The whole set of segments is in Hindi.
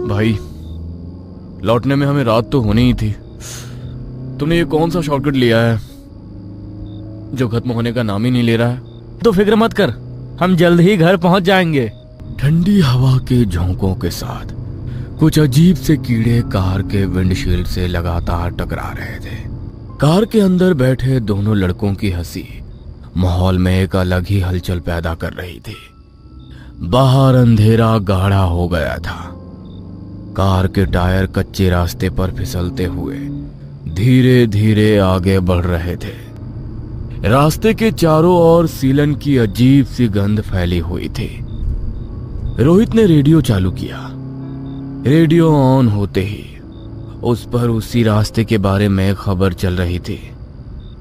भाई, लौटने में हमें रात तो होनी ही थी। तुमने ये कौन सा शॉर्टकट लिया है जो खत्म होने का नाम ही नहीं ले रहा है? तो फिक्र मत कर, हम जल्द ही घर पहुंच जाएंगे। ठंडी हवा के झोंकों के साथ कुछ अजीब से कीड़े कार के विंडशील्ड से लगातार टकरा रहे थे। कार के अंदर बैठे दोनों लड़कों की हंसी माहौल में एक अलग ही हलचल पैदा कर रही थी। बाहर अंधेरा गाढ़ा हो गया था। कार के टायर कच्चे रास्ते पर फिसलते हुए धीरे धीरे आगे बढ़ रहे थे। रास्ते के चारों ओर सीलन की अजीब सी गंध फैली हुई थी। रोहित ने रेडियो चालू किया। रेडियो ऑन होते ही उस पर उसी रास्ते के बारे में खबर चल रही थी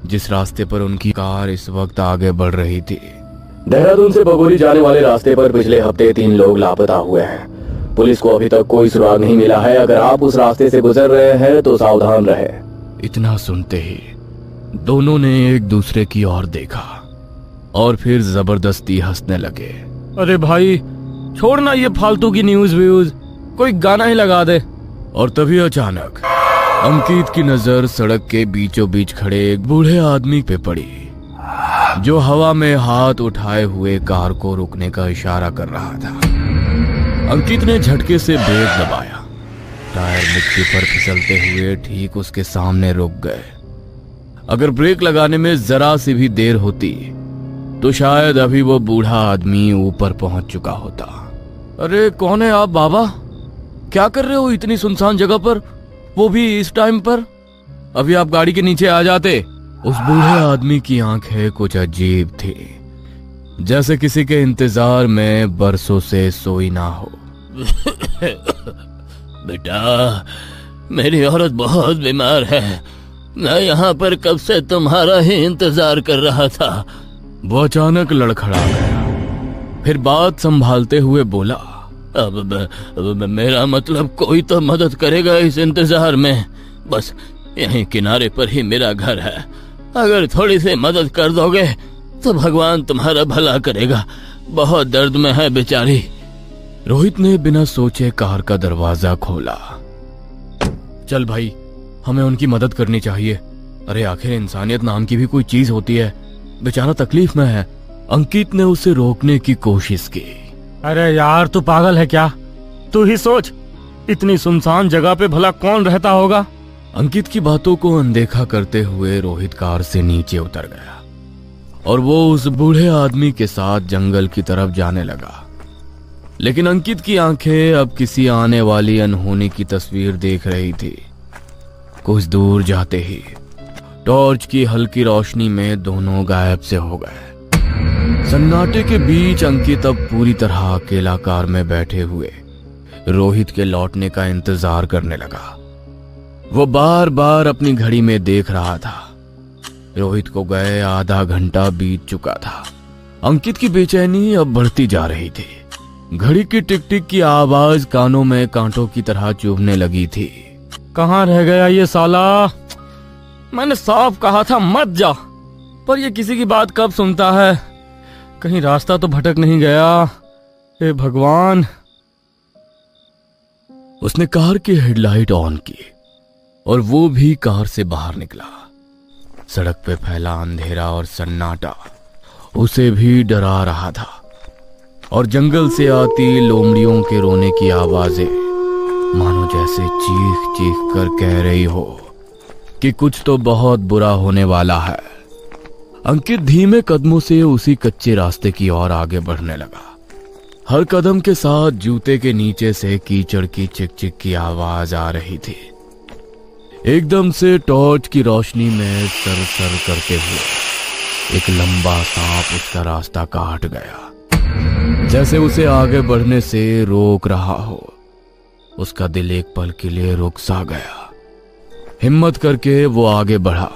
जिस रास्ते पर उनकी कार इस वक्त आगे बढ़ रही थी। देहरादून से बगोली जाने वाले रास्ते पर पिछले हफ्ते 3 लोग लापता हुए हैं। पुलिस को अभी तक कोई सुराग नहीं मिला है। अगर आप उस रास्ते से गुजर रहे हैं तो सावधान रहे। इतना सुनते ही दोनों ने एक दूसरे की ओर देखा और फिर जबरदस्ती हंसने लगे। अरे भाई छोड़ना ये फालतू की न्यूज व्यूज, कोई गाना ही लगा दे। और तभी अचानक अंकित की नजर सड़क के बीचों बीच खड़े एक बूढ़े आदमी पे पड़ी जो हवा में हाथ उठाए हुए कार को रुकने का इशारा कर रहा था। अंकित ने झटके से ब्रेक दबाया। टायर मिट्टी पर फिसलते हुए ठीक उसके सामने रुक गए। अगर ब्रेक लगाने में जरा सी भी देर होती तो शायद अभी वो बूढ़ा आदमी ऊपर पहुंच चुका होता। अरे कौन है आप बाबा? क्या कर रहे हो इतनी सुनसान जगह पर, वो भी इस टाइम पर? अभी आप गाड़ी के नीचे आ जाते। उस बूढ़े आदमी की आंखें कुछ अजीब थी, जैसे किसी के इंतजार में बरसों से सोई ना हो। बेटा, मेरी औरत बहुत बीमार है। मैं यहाँ पर कब से तुम्हारा ही इंतजार कर रहा था। वो अचानक लड़खड़ा गया, फिर बात संभालते हुए बोला, अब मेरा मतलब कोई तो मदद करेगा इस इंतजार में। बस यहीं किनारे पर ही मेरा घर है। अगर थोड़ी सी मदद कर दोगे तो भगवान तुम्हारा भला करेगा। बहुत दर्द में है बेचारी। रोहित ने बिना सोचे कार का दरवाजा खोला। चल भाई, हमें उनकी मदद करनी चाहिए। अरे आखिर इंसानियत नाम की भी कोई चीज होती है। बेचारा तकलीफ में है। अंकित ने उसे रोकने की कोशिश की। अरे यार तू पागल है क्या? तू ही सोच, इतनी सुनसान जगह पे भला कौन रहता होगा? अंकित की बातों को अनदेखा करते हुए रोहित कार से नीचे उतर गया और वो उस बूढ़े आदमी के साथ जंगल की तरफ जाने लगा। लेकिन अंकित की आंखें अब किसी आने वाली अनहोनी की तस्वीर देख रही थी। कुछ दूर जाते ही टॉर्च की हल्की रोशनी में दोनों गायब से हो गए। सन्नाटे के बीच अंकित अब पूरी तरह अकेला कार में बैठे हुए रोहित के लौटने का इंतजार करने लगा। वो बार बार अपनी घड़ी में देख रहा था। रोहित को गए आधा घंटा बीत चुका था। अंकित की बेचैनी अब बढ़ती जा रही थी। घड़ी की टिक टिक की आवाज कानों में कांटों की तरह चुभने लगी थी। कहाँ रह गया ये साला? मैंने साफ कहा था मत जा, पर ये किसी की बात कब सुनता है। कहीं रास्ता तो भटक नहीं गया। हे भगवान। उसने कार की हेडलाइट ऑन की और वो भी कार से बाहर निकला। सड़क पे फैला अंधेरा और सन्नाटा उसे भी डरा रहा था और जंगल से आती लोमड़ियों के रोने की आवाजें मानो जैसे चीख चीख कर कह रही हो कि कुछ तो बहुत बुरा होने वाला है। अंकित धीमे कदमों से उसी कच्चे रास्ते की ओर आगे बढ़ने लगा। हर कदम के साथ जूते के नीचे से कीचड़ की चिक चिक की आवाज आ रही थी। एकदम से टॉर्च की रोशनी में सर सर करते हुए एक लंबा सांप उसका रास्ता काट गया, जैसे उसे आगे बढ़ने से रोक रहा हो। उसका दिल एक पल के लिए रुक सा गया। हिम्मत करके वो आगे बढ़ा।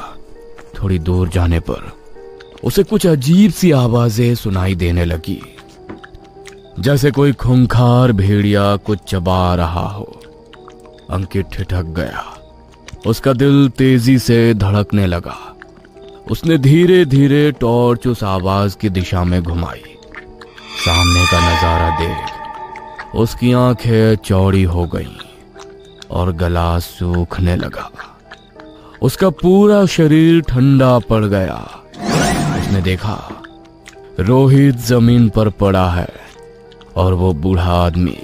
थोड़ी दूर जाने पर उसे कुछ अजीब सी आवाजें सुनाई देने लगी, जैसे कोई खूंखार भेड़िया कुछ चबा रहा हो। अंकित ठिठक गया। उसका दिल तेजी से धड़कने लगा। उसने धीरे धीरे टॉर्च उस आवाज की दिशा में घुमाई। सामने का नजारा देख उसकी आंखें चौड़ी हो गईं और गला सूखने लगा। उसका पूरा शरीर ठंडा पड़ गया। उसने देखा रोहित जमीन पर पड़ा है और वो बूढ़ा आदमी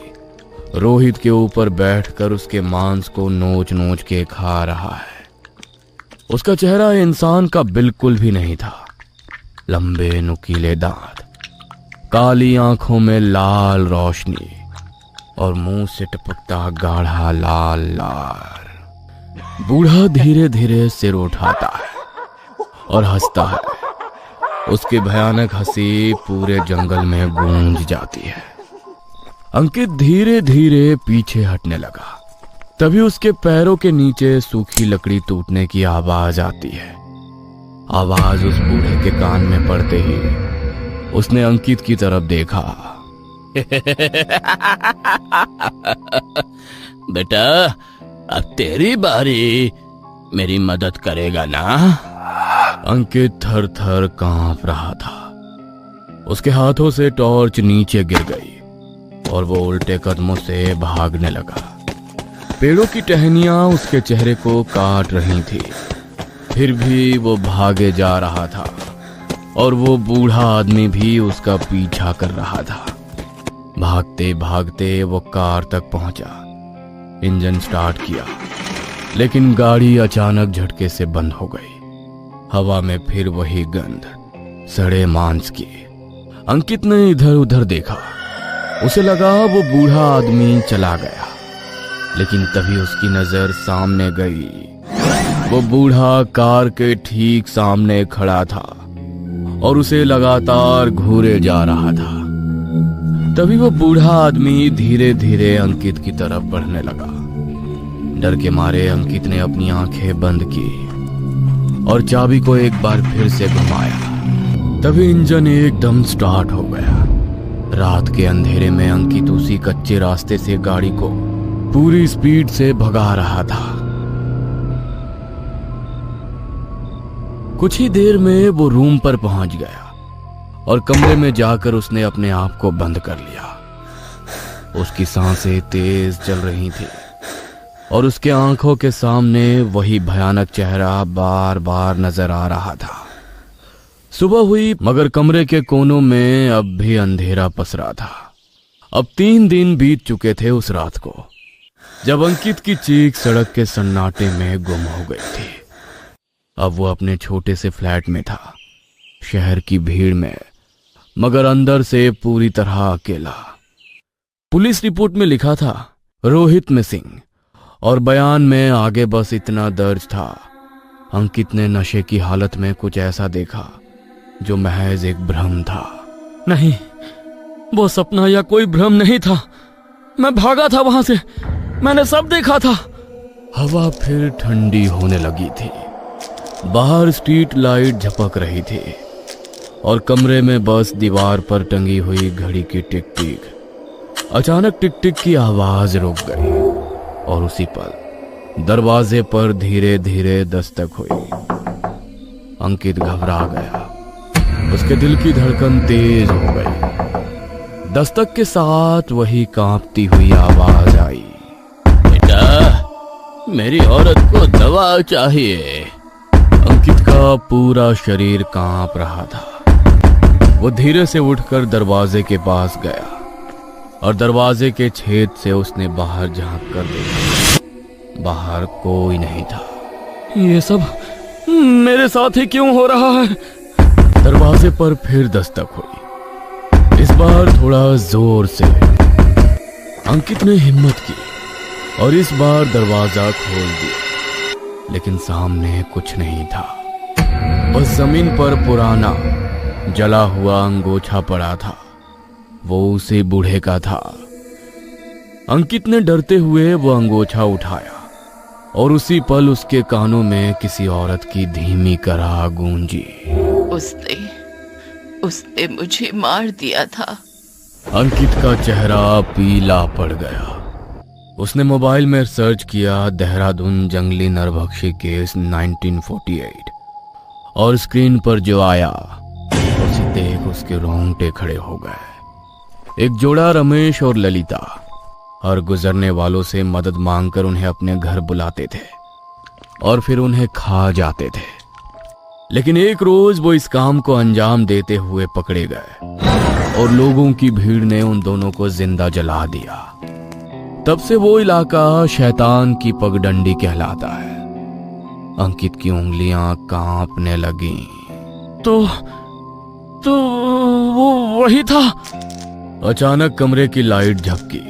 रोहित के ऊपर बैठकर उसके मांस को नोच नोच के खा रहा है। उसका चेहरा इंसान का बिल्कुल भी नहीं था। लंबे नुकीले दांत, काली आंखों में लाल रोशनी और मुंह से टपकता गाढ़ा लाल लार। बूढ़ा धीरे धीरे सिर उठाता है और हंसता है। उसकी भयानक हंसी पूरे जंगल में गूंज जाती है। अंकित धीरे धीरे पीछे हटने लगा। तभी उसके पैरों के नीचे सूखी लकड़ी टूटने की आवाज आती है। आवाज उस बूढ़े के कान में पड़ते ही उसने अंकित की तरफ देखा। बेटा, अब तेरी बारी, मेरी मदद करेगा ना? अंकित थर थर कांप रहा था। उसके हाथों से टॉर्च नीचे गिर गई और वो उल्टे कदमों से भागने लगा। पेड़ों की टहनियां उसके चेहरे को काट रही थी, फिर भी वो भागे जा रहा था और वो बूढ़ा आदमी भी उसका पीछा कर रहा था। भागते भागते वो कार तक पहुंचा। इंजन स्टार्ट किया, लेकिन गाड़ी अचानक झटके से बंद हो गई। हवा में फिर वही गंध, सड़े मांस की। अंकित ने इधर उधर देखा। उसे लगा वो बूढ़ा आदमी चला गया, लेकिन तभी उसकी नजर सामने गई। वो बूढ़ा कार के ठीक सामने खड़ा था और उसे लगातार घूरे जा रहा था। तभी वो बूढ़ा आदमी धीरे धीरे अंकित की तरफ बढ़ने लगा। डर के मारे अंकित ने अपनी आंखें बंद की और चाबी को एक बार फिर से घुमाया। तभी इंजन एकदम स्टार्ट हो गया। रात के अंधेरे में अंकित उसी कच्चे रास्ते से गाड़ी को पूरी स्पीड से भगा रहा था। कुछ ही देर में वो रूम पर पहुंच गया और कमरे में जाकर उसने अपने आप को बंद कर लिया। उसकी सांसें तेज चल रही थी और उसके आंखों के सामने वही भयानक चेहरा बार बार नजर आ रहा था। सुबह हुई, मगर कमरे के कोनों में अब भी अंधेरा पसरा था। अब 3 दिन बीत चुके थे उस रात को, जब अंकित की चीख सड़क के सन्नाटे में गुम हो गई थी। अब वो अपने छोटे से फ्लैट में था, शहर की भीड़ में, मगर अंदर से पूरी तरह अकेला। पुलिस रिपोर्ट में लिखा था रोहित मिसिंग, और बयान में आगे बस इतना दर्ज था। अंकित ने नशे की हालत में कुछ ऐसा देखा जो महज एक भ्रम था। नहीं, वो सपना या कोई भ्रम नहीं था। मैं भागा था वहां से, मैंने सब देखा था। हवा फिर ठंडी होने लगी थी। बाहर स्ट्रीट लाइट झपक रही थी और कमरे में बस दीवार पर टंगी हुई घड़ी की टिक टिक। अचानक टिक टिक की आवाज रुक गई और उसी पल दरवाजे पर धीरे धीरे दस्तक हुई। अंकित घबरा गया। उसके दिल की धड़कन तेज हो गई। दस्तक के साथ वही कांपती हुई आवाज आई, बेटा, मेरी औरत को दवा चाहिए। अंकित का पूरा शरीर कांप रहा था। वो धीरे से उठकर दरवाजे के पास गया और दरवाजे के छेद से उसने बाहर झांक कर देखा। बाहर कोई नहीं था। ये सब मेरे साथ ही क्यों हो रहा है? दरवाजे पर फिर दस्तक हुई, इस बार थोड़ा जोर से। अंकित ने हिम्मत की और इस बार दरवाजा खोल दिया, लेकिन सामने कुछ नहीं था। बस जमीन पर पुराना जला हुआ अंगोछा पड़ा था। वो उसी बूढ़े का था। अंकित ने डरते हुए वो अंगोछा उठाया और उसी पल उसके कानों में किसी औरत की धीमी कराह गूंजी, उसने मुझे मार दिया था। अंकित का चेहरा पीला पड़ गया। उसने मोबाइल में सर्च किया देहरादून जंगली नरभक्षी केस 1948 और स्क्रीन पर जो आया उसे देख उसके रोंगटे खड़े हो गए। एक जोड़ा रमेश और ललिता हर गुजरने वालों से मदद मांगकर उन्हें अपने घर बुलाते थे और फिर उन्हें खा जाते थे। लेकिन एक रोज वो इस काम को अंजाम देते हुए पकड़े गए और लोगों की भीड़ ने उन दोनों को जिंदा जला दिया। तब से वो इलाका शैतान की पगडंडी कहलाता है। अंकित की उंगलियां कांपने लगी। तो वो वही था। अचानक कमरे की लाइट झपकी।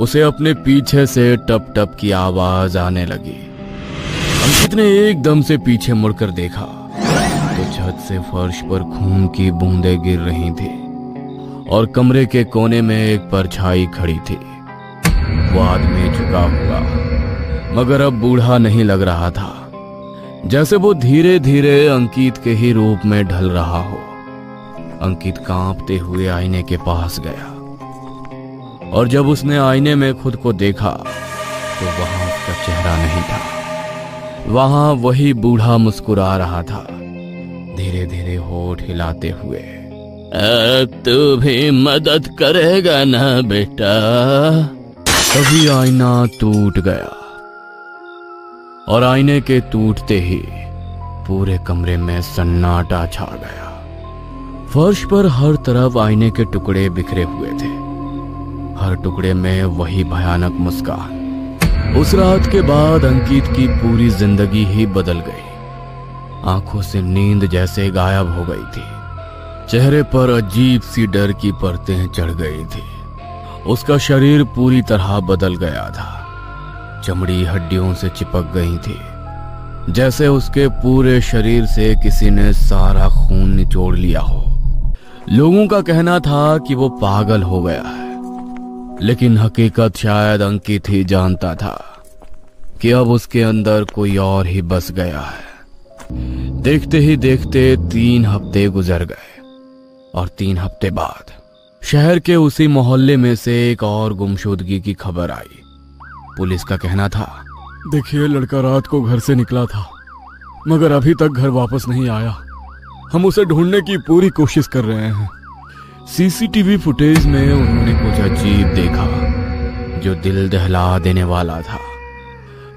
उसे अपने पीछे से टप टप की आवाज आने लगी। अंकित ने एकदम से पीछे मुड़कर देखा तो छत से फर्श पर खून की बूंदें गिर रही थी और कमरे के कोने में एक परछाई खड़ी थी। वो आदमी झुका हुआ मगर अब बूढ़ा नहीं लग रहा था, जैसे वो धीरे धीरे अंकित के ही रूप में ढल रहा हो। अंकित कांपते हुए आईने के पास गया और जब उसने आईने में खुद को देखा तो वहां उसका चेहरा नहीं था। वहां वही बूढ़ा मुस्कुरा रहा था, धीरे धीरे होठ हिलाते हुए। तू भी मदद करेगा ना बेटा? तभी आईना टूट गया और आईने के टूटते ही पूरे कमरे में सन्नाटा छा गया। फर्श पर हर तरफ आईने के टुकड़े बिखरे हुए थे, हर टुकड़े में वही भयानक मुस्कान। उस रात के बाद अंकित की पूरी जिंदगी ही बदल गई। आंखों से नींद जैसे गायब हो गई थी, चेहरे पर अजीब सी डर की परतें चढ़ गई थी। उसका शरीर पूरी तरह बदल गया था, चमड़ी हड्डियों से चिपक गई थी, जैसे उसके पूरे शरीर से किसी ने सारा खून निचोड़ लिया हो। लोगों का कहना था कि वो पागल हो गया है, लेकिन हकीकत शायद अंकित ही जानता था कि अब उसके अंदर कोई और ही बस गया है। देखते ही देखते 3 हफ्ते गुजर गए और 3 हफ्ते बाद शहर के उसी मोहल्ले में से एक और गुमशुदगी की खबर आई। पुलिस का कहना था, देखिए, लड़का रात को घर से निकला था मगर अभी तक घर वापस नहीं आया। हम उसे ढूंढने की पूरी कोशिश कर रहे हैं। सीसीटीवी फुटेज में उन्होंने कुछ अजीब देखा जो दिल दहला देने वाला था।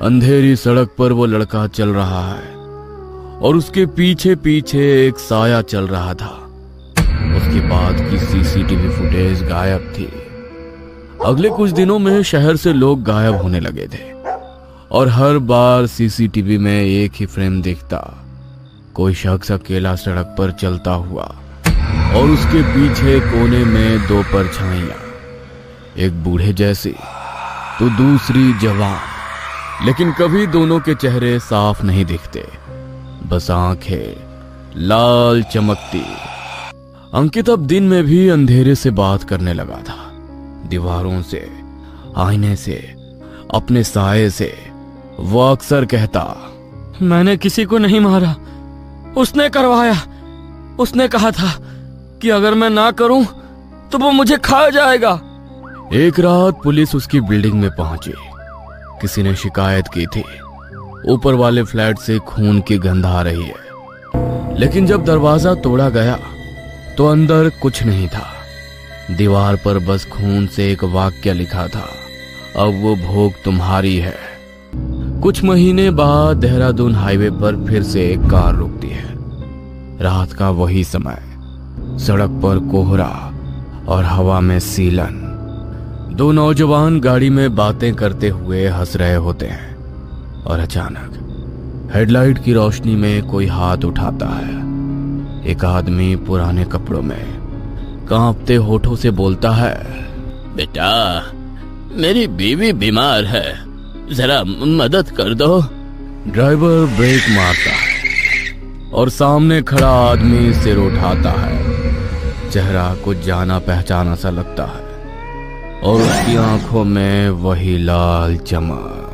अंधेरी सड़क पर वो लड़का चल रहा है और उसके पीछे पीछे एक साया चल रहा था। उसके बाद की सीसीटीवी फुटेज गायब थी। अगले कुछ दिनों में शहर से लोग गायब होने लगे थे और हर बार सीसीटीवी में एक ही फ्रेम दिखता, कोई शख्स अकेला सड़क पर चलता हुआ और उसके पीछे कोने में 2 परछाइयां, एक बूढ़े जैसी तो दूसरी जवान। लेकिन कभी दोनों के चेहरे साफ नहीं दिखते, बस आंखें लाल चमकती। अंकित अब दिन में भी अंधेरे से बात करने लगा था, दीवारों से, आईने से, अपने साये से। वो अक्सर कहता, मैंने किसी को नहीं मारा, उसने करवाया। उसने कहा था कि अगर मैं ना करूं तो वो मुझे खा जाएगा। एक रात पुलिस उसकी बिल्डिंग में पहुंची। किसी ने शिकायत की थी, ऊपर वाले फ्लैट से खून की गंध आ रही है। लेकिन जब दरवाजा तोड़ा गया तो अंदर कुछ नहीं था। दीवार पर बस खून से एक वाक्य लिखा था, अब वो भोग तुम्हारी है। कुछ महीने बाद देहरादून हाईवे पर फिर से एक कार रुकती है। रात का वही समय, सड़क पर कोहरा और हवा में सीलन। 2 नौजवान गाड़ी में बातें करते हुए हंस रहे होते हैं और अचानक हेडलाइट की रोशनी में कोई हाथ उठाता है। एक आदमी पुराने कपड़ों में कांपते होठों से बोलता है, बेटा, मेरी बीवी बीमार है, जरा मदद कर दो। ड्राइवर ब्रेक मारता है और सामने खड़ा आदमी सिर उठाता है। चेहरा कुछ जाना पहचाना सा लगता है और उसकी आंखों में वही लाल चमक।